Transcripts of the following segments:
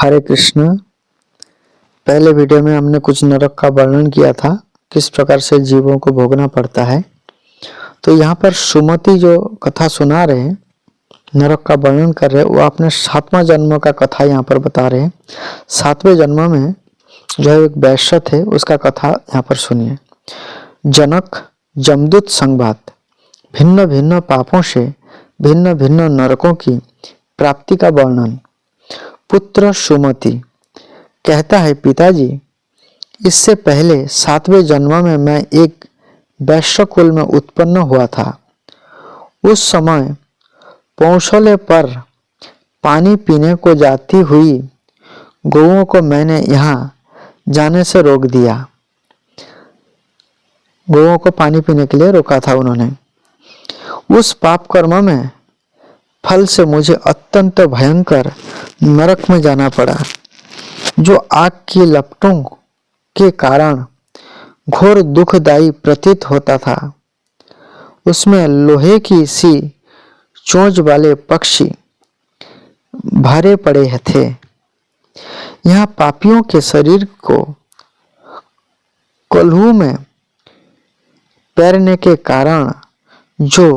हरे कृष्ण। पहले वीडियो में हमने कुछ नरक का वर्णन किया था, किस प्रकार से जीवों को भोगना पड़ता है। तो यहाँ पर सुमति जो कथा सुना रहे हैं, नरक का वर्णन कर रहे हैं, वो अपने 7वां जन्म का कथा यहाँ पर बता रहे हैं। 7वें जन्म में जो एक वैश्य थे, उसका कथा यहाँ पर सुनिए। जनक जमदूत संवाद। भिन्न भिन्न पापों से भिन्न भिन्न नरकों की प्राप्ति का वर्णन। पुत्र सुमति कहता है, पिताजी, इससे पहले 7वें जन्म में मैं एक वैश्य कुल में उत्पन्न हुआ था। उस समय पौंसले पर पानी पीने को जाती हुई गौओं को मैंने यहाँ जाने से रोक दिया। गौओं को पानी पीने के लिए रोका था उन्होंने। उस पाप कर्म में फल से मुझे अत्यंत भयंकर नरक में जाना पड़ा, जो आग की लपटों के कारण घोर दुखदायी प्रतीत होता था। उसमें लोहे की सी चोंच वाले पक्षी भरे पड़े थे। यहाँ पापियों के शरीर को कोल्हू में पैरने के कारण जो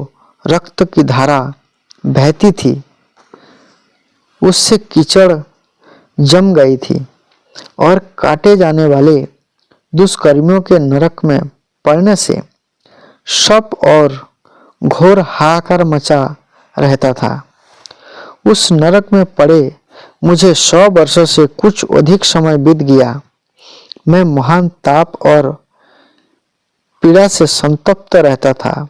रक्त की धारा बहती थी, उससे कीचड़ जम गई थी और काटे जाने वाले दुष्कर्मियों के नरक में पड़ने से शप और घोर हाहाकार मचा रहता था। उस नरक में पड़े मुझे 100 वर्षों से कुछ अधिक समय बीत गया। मैं महान ताप और पीड़ा से संतप्त रहता था।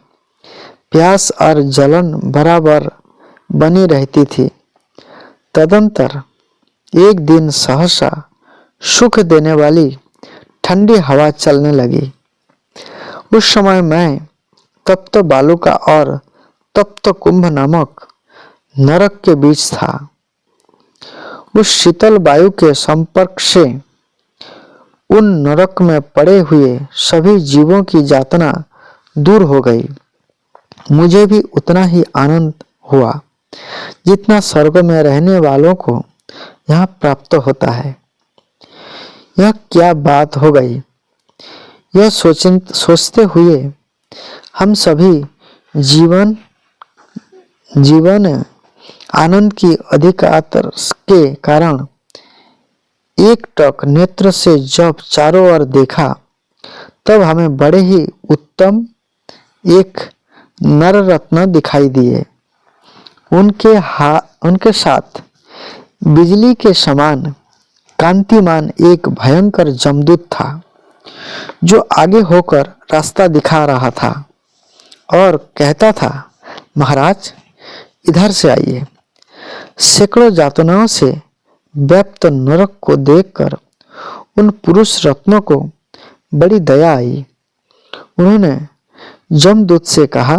प्यास और जलन बराबर बनी रहती थी। तदंतर एक दिन सहसा सुख देने वाली ठंडी हवा चलने लगी। उस समय मैं तप्त बालुका और तप्त कुंभ नामक नरक के बीच था। उस शीतल वायु के संपर्क से उन नरक में पड़े हुए सभी जीवों की यातना दूर हो गई। मुझे भी उतना ही आनंद हुआ जितना स्वर्ग में रहने वालों को यहाँ प्राप्त होता है। यह क्या बात हो गई, यह सोचते हुए हम सभी जीवन आनंद की अधिकातर के कारण एक टक नेत्र से जब चारों ओर देखा, तब हमें बड़े ही उत्तम एक नर रत्न दिखाई दिए। उनके साथ बिजली के समान कांतिमान एक भयंकर जमदूत था, जो आगे होकर रास्ता दिखा रहा था और कहता था, महाराज, इधर से आइए। सैकड़ों यातनाओं से व्याप्त नरक को देखकर उन पुरुष रत्नों को बड़ी दया आई। उन्होंने जमदूत से कहा।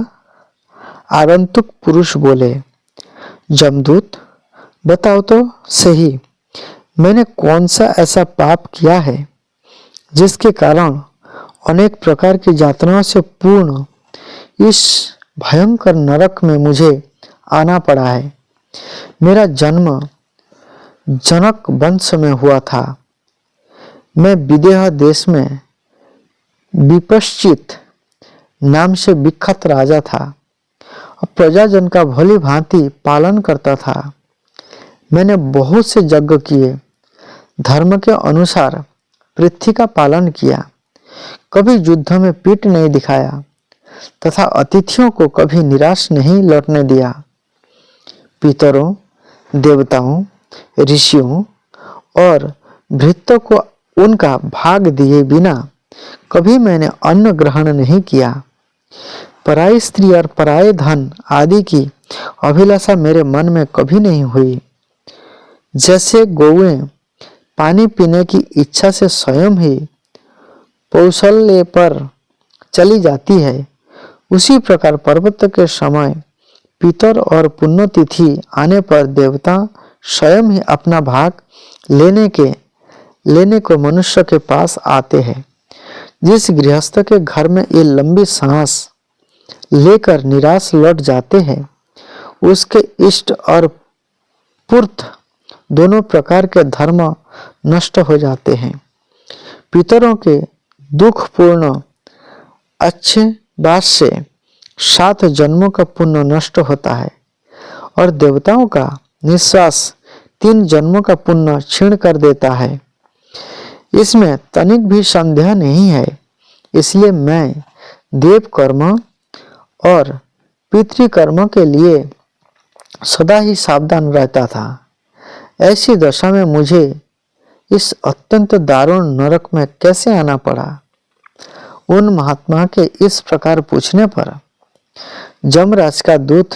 आगंतुक पुरुष बोले, जमदूत, बताओ तो सही, मैंने कौन सा ऐसा पाप किया है जिसके कारण अनेक प्रकार की यातनाओं से पूर्ण इस भयंकर नरक में मुझे आना पड़ा है। मेरा जन्म जनक वंश में हुआ था। मैं विदेह देश में विपश्चित नाम से विख्यात राजा था और प्रजाजन का भली भांति पालन करता था। मैंने बहुत से यज्ञ किए, धर्म के अनुसार पृथ्वी का पालन किया, कभी युद्ध में पीठ नहीं दिखाया तथा अतिथियों को कभी निराश नहीं लौटने दिया। पितरों, देवताओं, ऋषियों और भृत्यों को उनका भाग दिए बिना कभी मैंने अन्न ग्रहण नहीं किया। पराई स्त्री और पराये धन आदि की अभिलाषा मेरे मन में कभी नहीं हुई। जैसे गौएं पानी पीने की इच्छा से स्वयं ही पौशल्य पर चली जाती है, उसी प्रकार पर्वत के समय पितर और पुण्यतिथि आने पर देवता स्वयं ही अपना भाग लेने को मनुष्य के पास आते हैं। जिस गृहस्थ के घर में ये लंबी सांस लेकर निराश लौट जाते हैं, उसके इष्ट और पुर्त दोनों प्रकार के धर्म नष्ट हो जाते हैं। पितरों के दुखपूर्ण अच्छे बात से 7 जन्मों का पुण्य नष्ट होता है और देवताओं का निश्वास 3 जन्मों का पुण्य क्षीण कर देता है। इसमें तनिक भी संदेह नहीं है। इसलिए मैं देव कर्म और पितृकर्म के लिए सदा ही सावधान रहता था। ऐसी दशा में मुझे इस अत्यंत दारुण नरक में कैसे आना पड़ा। उन महात्मा के इस प्रकार पूछने पर जमराज का दूत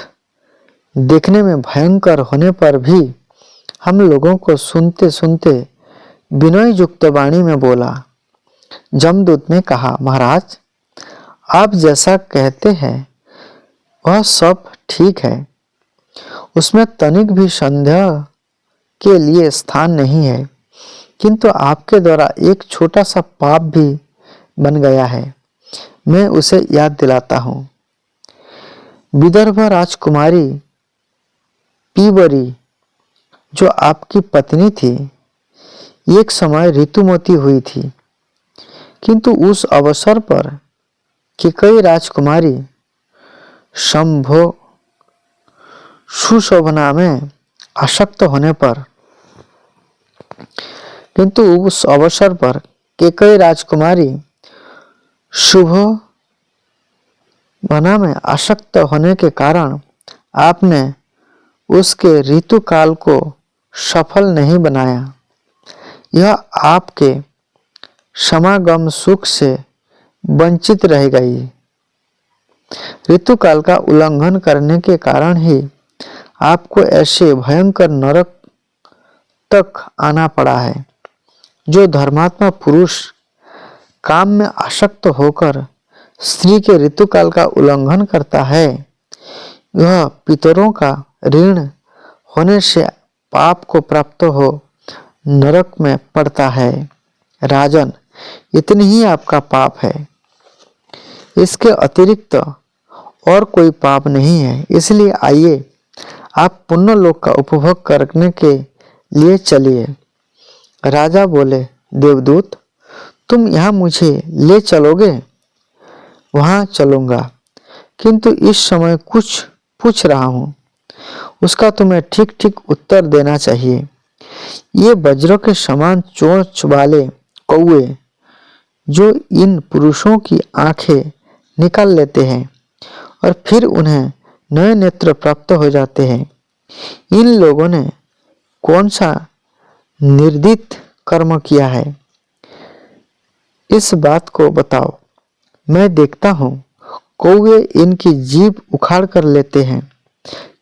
देखने में भयंकर होने पर भी हम लोगों को सुनते सुनते विनय युक्त वाणी में बोला। जमदूत ने कहा, महाराज आप जैसा कहते हैं वह सब ठीक है, उसमें तनिक भी संदेह के लिए स्थान नहीं है, किंतु आपके द्वारा एक छोटा सा पाप भी बन गया है। मैं उसे याद दिलाता हूँ। विदर्भ राजकुमारी पीवरी जो आपकी पत्नी थी, एक समय ऋतुमती हुई थी, किंतु उस अवसर पर कैकेयी राजकुमारी शंभो सुशोभना में आसक्त होने पर कैकेयी राजकुमारी शुभोभना में आसक्त होने के कारण आपने उसके ऋतुकाल को सफल नहीं बनाया। यह आपके समागम सुख से वंचित रह गई। ऋतुकाल का उल्लंघन करने के कारण ही आपको ऐसे भयंकर नरक तक आना पड़ा है। जो धर्मात्मा पुरुष काम में आसक्त होकर स्त्री के ऋतुकाल का उल्लंघन करता है, वह पितरों का ऋण होने से पाप को प्राप्त हो नरक में पड़ता है। राजन, इतनी ही आपका पाप है, इसके अतिरिक्त और कोई पाप नहीं है। इसलिए आइए आप पुण्य लोक का उपभोग करने के लिए चलिए। राजा बोले, देवदूत तुम यहाँ मुझे ले चलोगे? वहाँ चलूंगा, किंतु इस समय कुछ पूछ रहा हूँ, उसका तुम्हें ठीक ठीक उत्तर देना चाहिए। ये वज्र के समान चोंच वाले कौवे जो इन पुरुषों की आंखें निकाल लेते हैं और फिर उन्हें नए नेत्र प्राप्त हो जाते हैं, इन लोगों ने कौन सा निर्दित कर्म किया है, इस बात को बताओ। मैं देखता हूँ कौवे इनकी जीभ उखाड़ कर लेते हैं,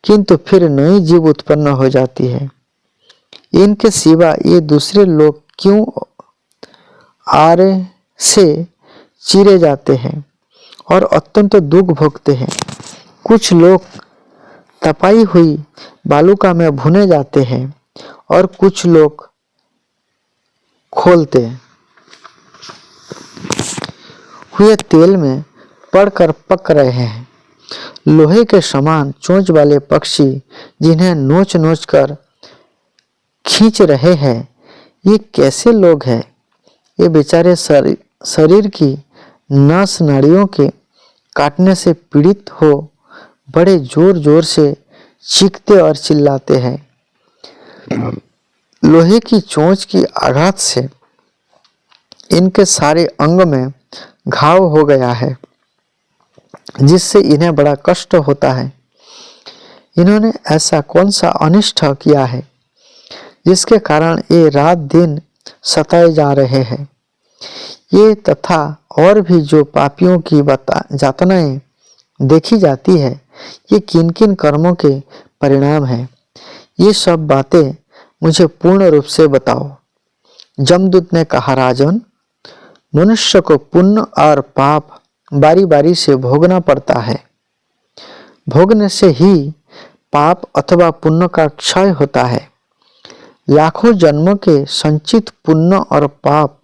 किंतु फिर नई जीभ उत्पन्न हो जाती है। इनके सिवा ये दूसरे लोग क्यों आरे से चीरे जाते हैं और अत्यंत दुख भोगते हैं। कुछ लोग तपाई हुई बालुका में भुने जाते हैं और कुछ लोग खोलते हुए तेल में पड़कर पक रहे हैं। लोहे के समान चोंच वाले पक्षी जिन्हें नोच नोच कर खींच रहे हैं, ये कैसे लोग हैं? ये बेचारे शरीर की नस नाड़ियों के काटने से पीड़ित हो बड़े जोर जोर से चीखते और चिल्लाते हैं। लोहे की चोंच की आघात से इनके सारे अंग में घाव हो गया है, जिससे इन्हें बड़ा कष्ट होता है। इन्होंने ऐसा कौन सा अनिष्ट किया है जिसके कारण ये रात दिन सताए जा रहे हैं। ये तथा और भी जो पापियों की यातनाएं देखी जाती है, ये किन किन कर्मों के परिणाम हैं, ये सब बातें मुझे पूर्ण रूप से बताओ। जमदूत ने कहा, राजन, मनुष्य को पुण्य और पाप बारी बारी से भोगना पड़ता है। भोगने से ही पाप अथवा पुण्य का क्षय होता है। लाखों जन्मों के संचित पुण्य और पाप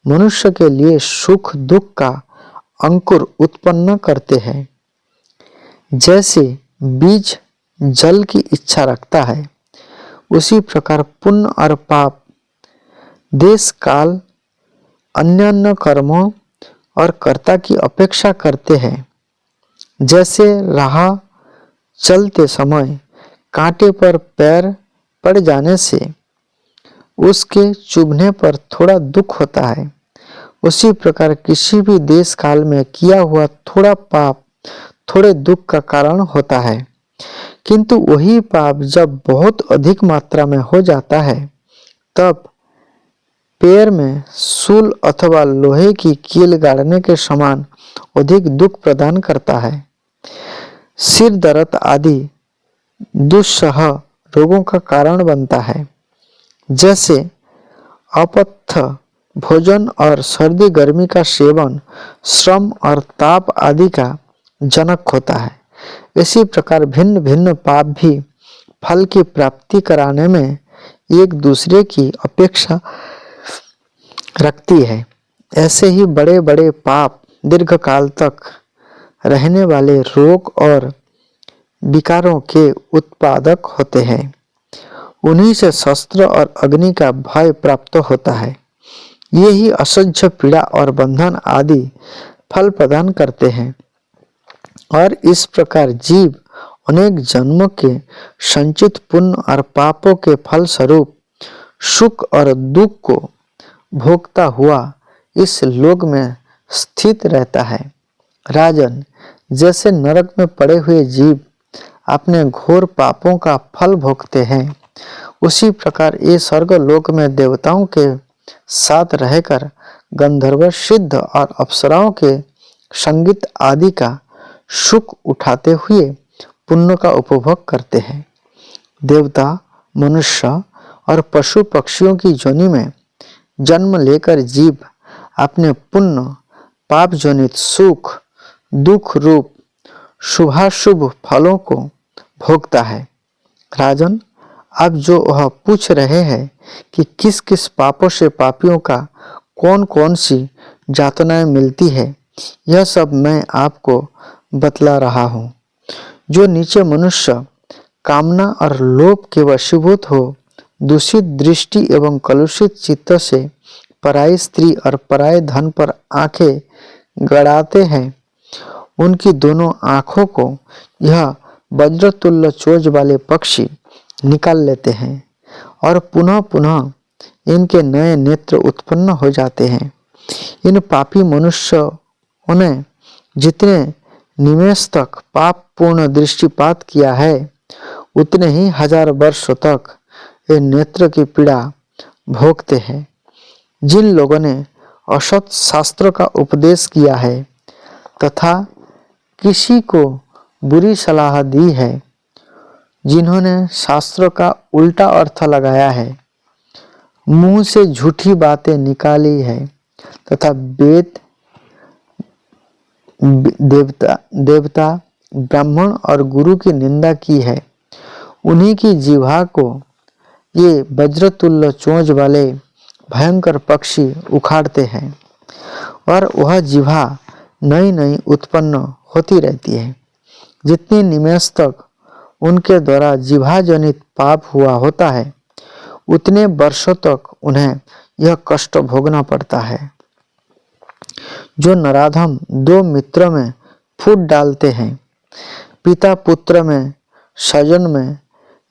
मनुष्य के लिए सुख दुख का अंकुर उत्पन्न करते हैं। जैसे बीज जल की इच्छा रखता है, उसी प्रकार पुण्य और पाप देश काल अन्य अन्य कर्मों और कर्ता की अपेक्षा करते हैं। जैसे राह चलते समय कांटे पर पैर पड़ जाने से उसके चुभने पर थोड़ा दुख होता है, उसी प्रकार किसी भी देश काल में किया हुआ थोड़ा पाप थोड़े दुख का कारण होता है। किंतु वही पाप जब बहुत अधिक मात्रा में हो जाता है तब पैर में सूल अथवा लोहे की कील गाड़ने के समान अधिक दुख प्रदान करता है। सिर दर्द आदि दुस्सह रोगों का कारण बनता है। जैसे अपथ्य भोजन और सर्दी गर्मी का सेवन श्रम और ताप आदि का जनक होता है, इसी प्रकार भिन्न भिन्न पाप भी फल की प्राप्ति कराने में एक दूसरे की अपेक्षा रखती है। ऐसे ही बड़े बड़े पाप दीर्घकाल तक रहने वाले रोग और विकारों के उत्पादक होते हैं। उन्हीं से शस्त्र और अग्नि का भय प्राप्त होता है। ये ही असह्य पीड़ा और बंधन आदि फल प्रदान करते हैं। और इस प्रकार जीव अनेक जन्मों के संचित पुण्य और पापों के फल स्वरूप सुख और दुख को भोगता हुआ इस लोक में स्थित रहता है। राजन, जैसे नरक में पड़े हुए जीव अपने घोर पापों का फल भोगते हैं, उसी प्रकार ये स्वर्ग लोक में देवताओं के साथ रहकर गंधर्व सिद्ध और अप्सराओं के संगीत आदि का सुख उठाते हुए पुण्य का उपभोग करते हैं। देवता, मनुष्य और पशु पक्षियों की योनि में जन्म लेकर जीव अपने पुण्य पाप जनित सुख दुख रूप शुभाशुभ फलों को भोगता है। राजन, अब जो वह पूछ रहे हैं कि किस किस पापों से पापियों का कौन कौन सी यातनाएं मिलती है, यह सब मैं आपको बतला रहा हूँ। जो नीचे मनुष्य कामना और लोभ के वशीभूत हो, दूषित दृष्टि एवं कलुषित चित्त से पराई स्त्री और पराये धन पर आंखें गड़ाते हैं, उनकी दोनों आंखों को यह वज्रतुल्य चोंच वाले पक्षी निकाल लेते हैं और पुनः पुनः इनके नए नेत्र उत्पन्न हो जाते हैं। इन पापी मनुष्यों ने जितने निमेष तक पाप पूर्ण दृष्टिपात किया है, उतने ही 1000 वर्षों तक ये नेत्र की पीड़ा भोगते हैं। जिन लोगों ने असत शास्त्र का उपदेश किया है तथा किसी को बुरी सलाह दी है, जिन्होंने शास्त्र का उल्टा अर्थ लगाया है, मुंह से झूठी बातें निकाली है तथा वेद देवता ब्राह्मण और गुरु की निंदा की है, उन्हीं की जिह्वा को ये वज्रतुल्य चोंच वाले भयंकर पक्षी उखाड़ते हैं और वह जिह्वा नई नई उत्पन्न होती रहती है। जितनी निमेष तक उनके द्वारा जिह्वा जनित पाप हुआ होता है, उतने वर्षों तक उन्हें यह कष्ट भोगना पड़ता है। जो नराधम दो मित्र में फूट डालते हैं, पिता पुत्र में, स्वजन में,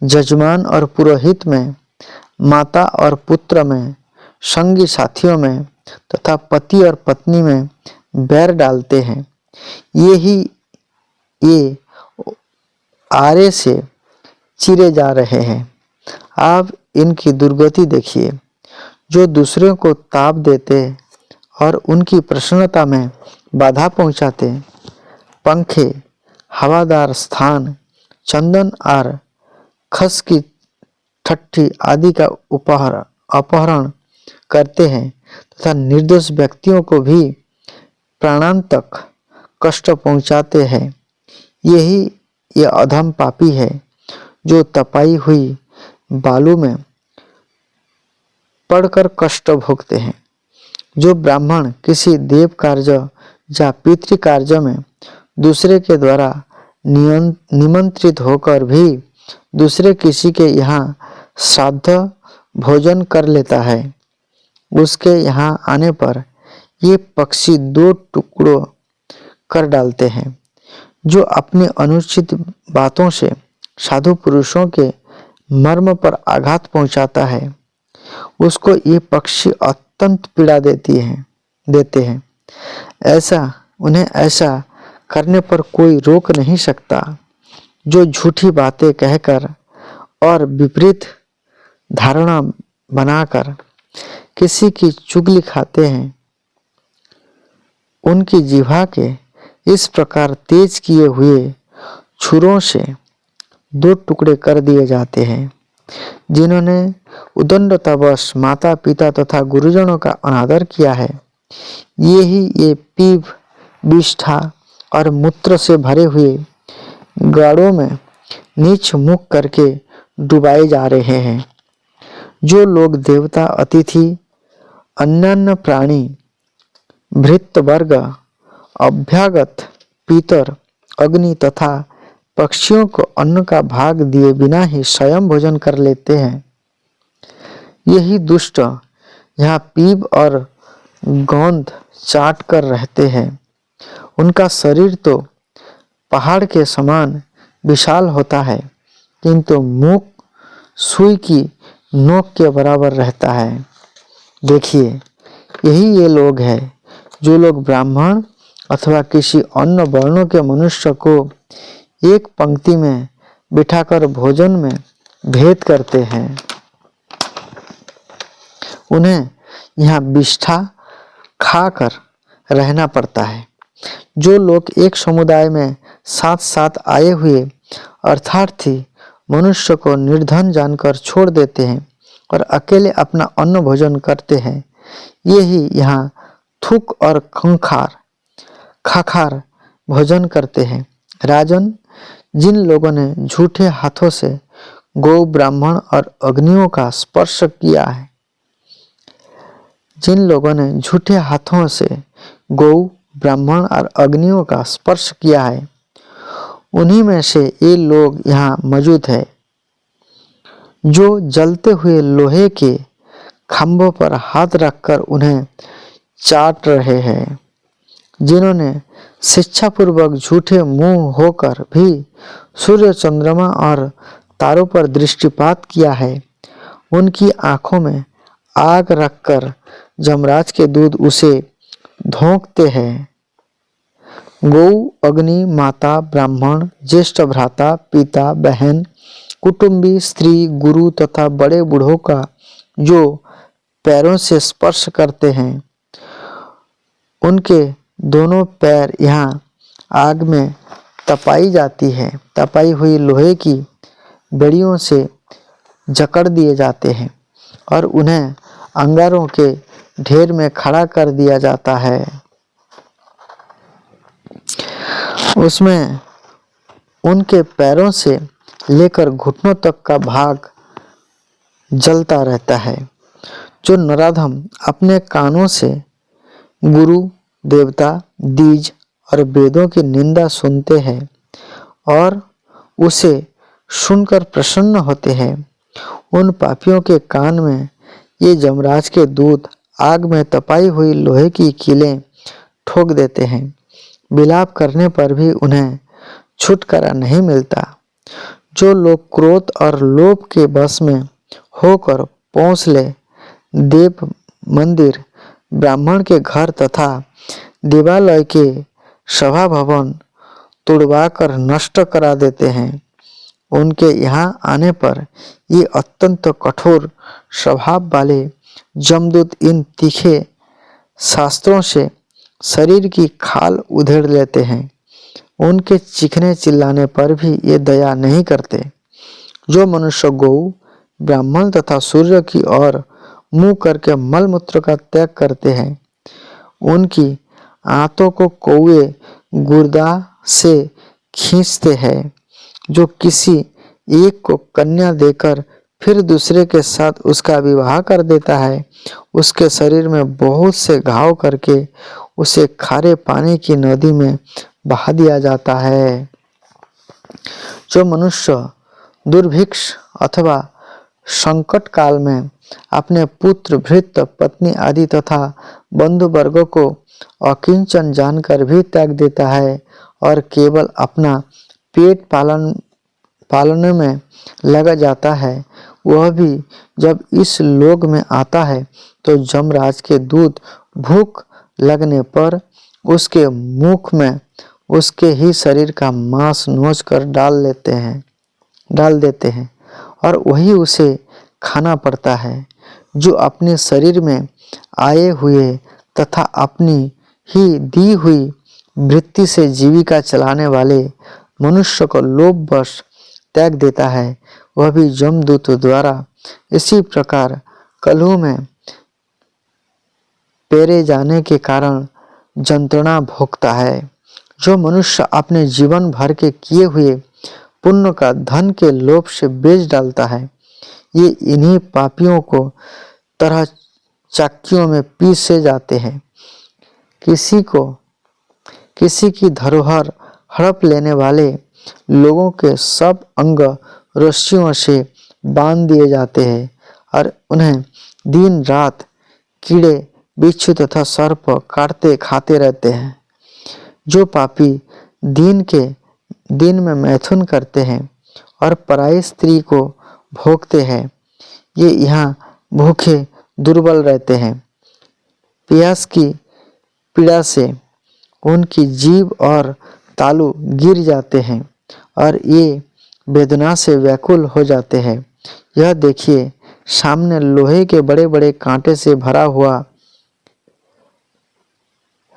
जजमान और पुरोहित में, माता और पुत्र में, संगी साथियों में तथा पति और पत्नी में बैर डालते हैं, ये आरे से चिरे जा रहे हैं। आप इनकी दुर्गति देखिए। जो दूसरों को ताप देते और उनकी प्रसन्नता में बाधा पहुंचाते, पंखे, हवादार स्थान, चंदन और खस की ठट्ठी आदि का अपहरण करते हैं तथा निर्दोष व्यक्तियों को भी प्राणांतक कष्ट पहुंचाते हैं, ये अधम पापी है जो तपाई हुई बालू में पड़कर कष्ट भोगते हैं। जो ब्राह्मण किसी देव कार्य या पितृ कार्य में दूसरे के द्वारा निमंत्रित होकर भी दूसरे किसी के यहाँ श्राद्ध भोजन कर लेता है, उसके यहाँ आने पर ये पक्षी 2 टुकड़ों कर डालते हैं। जो अपनी अनुचित बातों से साधु पुरुषों के मर्म पर आघात पहुंचाता है, उसको ये पक्षी अत्यंत पीड़ा देते हैं। उन्हें ऐसा करने पर कोई रोक नहीं सकता। जो झूठी बातें कहकर और विपरीत धारणा बनाकर किसी की चुगली खाते हैं, उनकी जिह्वा के इस प्रकार तेज किए हुए छुरों से 2 टुकड़े कर दिए जाते हैं। जिन्होंने उदंडतावश माता पिता तथा गुरुजनों का अनादर किया है, ये पीप, विष्ठा और मूत्र से भरे हुए गाड़ों में नीच मुख करके डुबाए जा रहे हैं। जो लोग देवता, अतिथि, अन्यान्य प्राणी, भृत्य वर्ग, अभ्यागत, पीतर, अग्नि तथा पक्षियों को अन्न का भाग दिए बिना ही स्वयं भोजन कर लेते हैं, यही दुष्ट यहाँ पीप और गोंद चाट कर रहते हैं। उनका शरीर तो पहाड़ के समान विशाल होता है, किंतु मुख सुई की नोक के बराबर रहता है। देखिए, यही ये लोग हैं जो लोग ब्राह्मण अथवा किसी अन्य वर्णों के मनुष्य को एक पंक्ति में बिठाकर भोजन में भेद करते हैं। उन्हें यहाँ विष्ठा खाकर रहना पड़ता है। जो लोग एक समुदाय में साथ साथ आए हुए अर्थार्थी मनुष्य को निर्धन जानकर छोड़ देते हैं और अकेले अपना अन्न भोजन करते हैं, ये ही यहाँ थूक और खाखार भोजन करते हैं। राजन, जिन लोगों ने झूठे हाथों से गौ, ब्राह्मण और अग्नियों का स्पर्श किया है, जिन लोगों ने झूठे हाथों से गौ, ब्राह्मण और अग्नियों का स्पर्श किया है, उन्हीं में से ये लोग यहाँ मौजूद है जो जलते हुए लोहे के खंभों पर हाथ रखकर उन्हें चाट रहे हैं। जिन्होंने शिक्षापूर्वक झूठे मुंह होकर भी सूर्य, चंद्रमा और तारों पर दृष्टिपात किया है, उनकी आंखों में आग रखकर जमराज के दूत उसे धोंकते हैं। गौ, अग्नि, माता, ब्राह्मण, ज्येष्ठ भ्राता, पिता, बहन, कुटुंबी, स्त्री, गुरु तथा बड़े बूढ़ों का जो पैरों से स्पर्श करते हैं, उनके दोनों पैर यहाँ आग में तपाई जाती है। तपाई हुई लोहे की बेड़ियों से जकड़ दिए जाते हैं और उन्हें अंगारों के ढेर में खड़ा कर दिया जाता है। उसमें उनके पैरों से लेकर घुटनों तक का भाग जलता रहता है। जो नराधम अपने कानों से गुरु, देवता, द्विज और वेदों की निंदा सुनते हैं और उसे सुनकर प्रसन्न होते हैं, उन पापियों के कान में ये जमराज के दूत आग में तपाई हुई लोहे की कीलें ठोक देते हैं। विलाप करने पर भी उन्हें छुटकारा नहीं मिलता। जो लोग क्रोध और लोभ के वश में होकर पौंसले, देव मंदिर, ब्राह्मण के घर तथा देवालय के सभा भवन तोड़वाकर नष्ट करा देते हैं, उनके यहाँ आने पर ये अत्यंत कठोर स्वभाव वाले जमदूत इन तीखे शास्त्रों से शरीर की खाल उधेड़ लेते हैं। उनके चीखने चिल्लाने पर भी ये दया नहीं करते। जो मनुष्य गौ, ब्राह्मण तथा सूर्य की ओर मुंह करके मल मूत्र का त्याग करते हैं, उनकी आंतों को कौवे गुर्दा से खींचते हैं। जो किसी एक को कन्या देकर फिर दूसरे के साथ उसका विवाह कर देता है, उसके शरीर में बहुत से घाव करके उसे खारे पानी की नदी में बहा दिया जाता है। जो मनुष्य दुर्भिक्ष अथवा संकट काल में अपने पुत्र, भृत्य, पत्नी आदि तथा बंधु वर्गों को अकिंचन जानकर भी त्याग देता है और केवल अपना पेट पालने में लगा जाता है, वह भी जब इस लोक में आता है तो जमराज के दूत भूख लगने पर उसके मुख में उसके ही शरीर का मांस नोच कर डाल देते हैं और वही उसे खाना पड़ता है। जो अपने शरीर में आए हुए तथा अपनी ही दी हुई वृत्ति से जीविका चलाने वाले मनुष्य को लोभवश त्याग देता है, वह भी जमदूत द्वारा इसी प्रकार कलह में पेरे जाने के कारण यंत्रणा भोगता है। जो मनुष्य अपने जीवन भर के किए हुए पुण्य का धन के लोभ से बेच डालता है, ये इन्हीं पापियों को तरह चाक्कियों में पीसे जाते हैं। किसी की धरोहर हड़प लेने वाले लोगों के सब अंग रस्सियों से बांध दिए जाते हैं और उन्हें दिन रात कीड़े, बिच्छू तथा सर्प काटते खाते रहते हैं। जो पापी दिन में मैथुन करते हैं और पराई स्त्री को भोगते हैं, ये यहाँ भूखे दुर्बल रहते हैं। प्यास की पीड़ा से उनकी जीभ और तालू गिर जाते हैं और ये वेदना से व्याकुल हो जाते हैं। यह देखिए, सामने लोहे के बड़े बड़े कांटे से भरा हुआ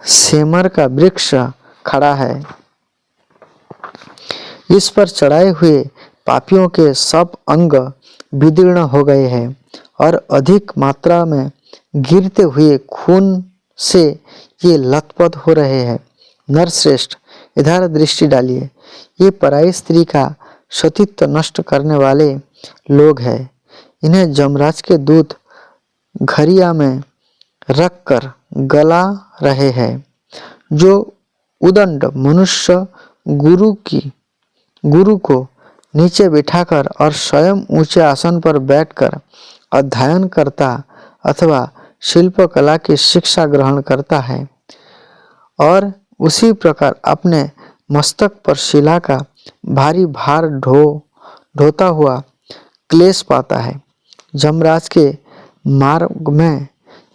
सेमर का वृक्ष खड़ा है। इस पर चढ़ाए हुए पापियों के सब अंग विदीर्ण हो गए हैं और अधिक मात्रा में गिरते हुए खून से ये लथपथ हो रहे हैं। नरश्रेष्ठ, इधर दृष्टि डालिए। ये पराई स्त्री का सतीत्व नष्ट करने वाले लोग हैं। इन्हें यमराज के दूत घरिया में रखकर गला रहे हैं। जो उदंड मनुष्य गुरु को नीचे बिठाकर और स्वयं ऊंचे आसन पर बैठकर अध्ययन करता अथवा शिल्पकला की शिक्षा ग्रहण करता है और उसी प्रकार अपने मस्तक पर शिला का भारी भार ढोता हुआ क्लेश पाता है, यमराज के मार्ग में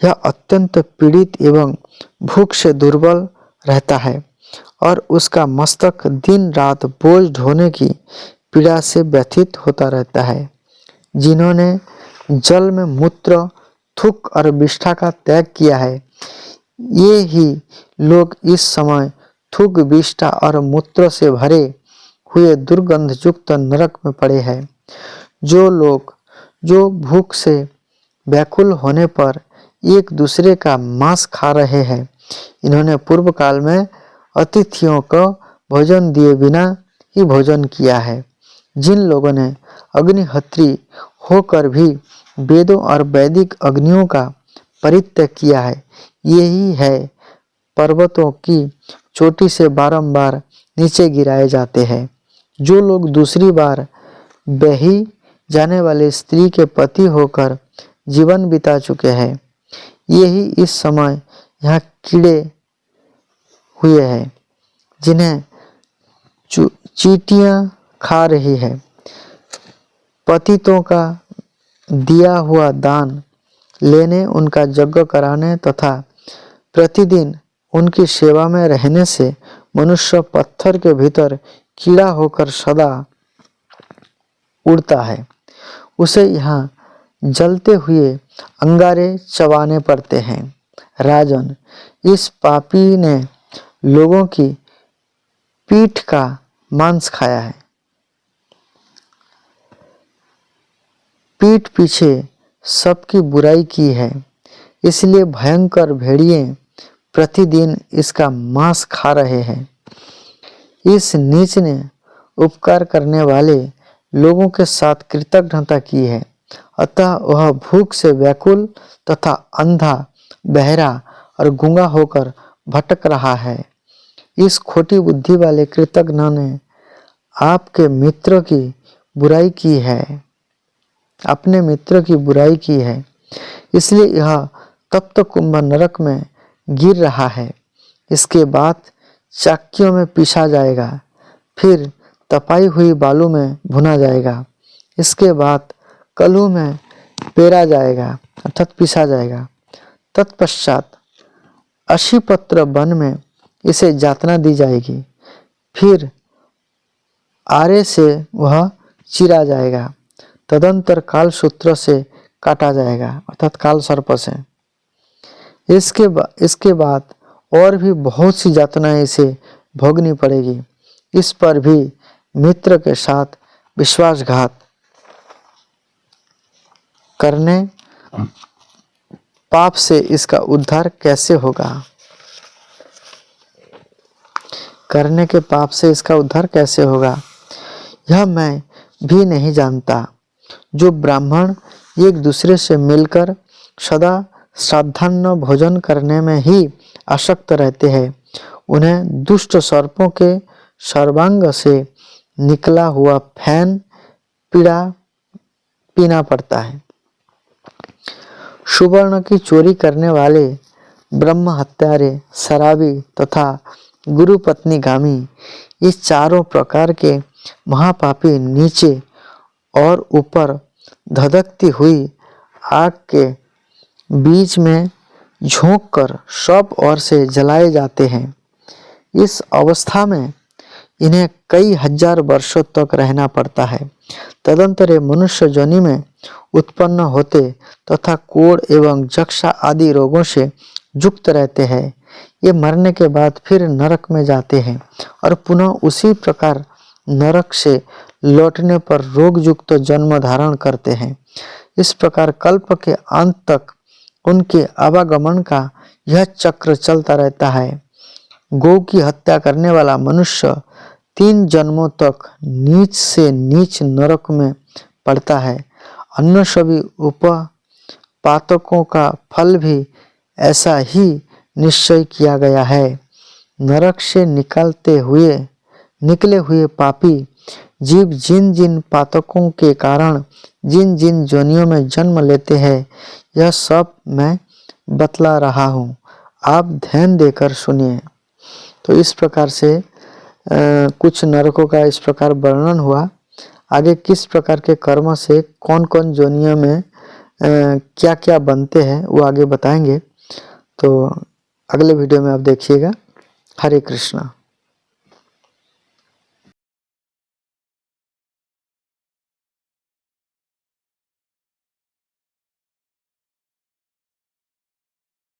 यह अत्यंत पीड़ित एवं भूख से दुर्बल रहता है और उसका मस्तक दिन रात बोझ ढोने की पीड़ा से व्यथित होता रहता है। जिन्होंने जल में मूत्र, थूक और विष्ठा का त्याग किया है, ये ही लोग इस समय थूक, विष्ठा और मूत्र से भरे हुए दुर्गंध युक्त नरक में पड़े हैं। जो लोग जो भूख से व्याकुल होने पर एक दूसरे का मांस खा रहे हैं, इन्होंने पूर्व काल में अतिथियों को भोजन दिए बिना ही भोजन किया है। जिन लोगों ने अग्निहोत्री होकर भी वेदों और वैदिक अग्नियों का परित्याग किया है, यही है पर्वतों की चोटी से बारंबार नीचे गिराए जाते हैं। जो लोग दूसरी बार बही जाने वाली स्त्री के पति होकर जीवन बिता चुके हैं, यही इस समय यहाँ कीड़े हुए हैं, जिन्हें चींटियां खा रही है। पतितों का दिया हुआ दान लेने, उनका यज्ञ कराने तथा प्रतिदिन उनकी सेवा में रहने से मनुष्य पत्थर के भीतर कीड़ा होकर सदा उड़ता है। उसे यहाँ जलते हुए अंगारे चबाने पड़ते हैं। राजन, इस पापी ने लोगों की पीठ का मांस खाया है। पीठ पीछे सबकी बुराई की है, इसलिए भयंकर भेड़िए प्रतिदिन इसका मांस खा रहे हैं। इस नीच ने उपकार करने वाले लोगों के साथ कृतज्ञता की है, अतः वह भूख से व्याकुल तथा अंधा, बहरा और गूंगा होकर भटक रहा है। इस खोटी बुद्धि वाले कृतज्ञ ने आपके मित्र की बुराई की है। अपने मित्र की बुराई की है, इसलिए यह तप्त कुंभ नरक में गिर रहा है। इसके बाद चाक्कियों में पीसा जाएगा, फिर तपाई हुई बालू में भुना जाएगा। इसके बाद कलू में पेरा जाएगा अर्थात पीसा जाएगा। तत्पश्चात अशीपत्र वन में इसे यातना दी जाएगी, फिर आरे से वह चीरा जाएगा। तदंतर काल सूत्र से काटा जाएगा अर्थात काल सर्प से। इसके बाद और भी बहुत सी यातनाएं इसे भोगनी पड़ेगी। इस पर भी मित्र के साथ विश्वासघात करने पाप से इसका उद्धार कैसे होगा? करने के पाप से इसका उद्धार कैसे होगा, यह मैं भी नहीं जानता। जो ब्राह्मण एक दूसरे से मिलकर सदा श्राद्धान्न भोजन करने में ही आसक्त रहते हैं, उन्हें दुष्ट सर्पों के सर्वांग से निकला हुआ फैन पीना पड़ता है। सुवर्ण की चोरी करने वाले, ब्रह्म हत्यारे, शराबी तथा गुरु पत्नी गामी, इस चारों प्रकार के महापापी नीचे और ऊपर धधकती हुई आग के बीच में झोंककर सब ओर से जलाए जाते हैं। इस अवस्था में इन्हें कई हजार वर्षों तक रहना पड़ता है। तदंतर मनुष्य योनि में उत्पन्न होते तथा कोढ़ एवं जक्षा आदि रोगों से युक्त रहते हैं। ये मरने के बाद फिर नरक में जाते हैं और पुनः उसी प्रकार नरक से लौटने पर रोग युक्त जन्म धारण करते हैं। इस प्रकार कल्प के अंत तक उनके आवागमन का यह चक्र चलता रहता है। गौ की हत्या करने वाला मनुष्य 3 जन्मों तक नीच से नीच नरक में पड़ता है। अन्य सभी उपपातकों का फल भी ऐसा ही निश्चय किया गया है। नरक से निकले हुए पापी जीव जिन जिन पातकों के कारण जिन जिन जोनियों में जन्म लेते हैं, यह सब मैं बतला रहा हूँ, आप ध्यान देकर सुनिए। तो इस प्रकार से कुछ नरकों का इस प्रकार वर्णन हुआ। आगे किस प्रकार के कर्म से कौन कौन जोनियों में क्या क्या बनते हैं वो आगे बताएंगे। तो अगले वीडियो में आप देखिएगा। हरे कृष्णा।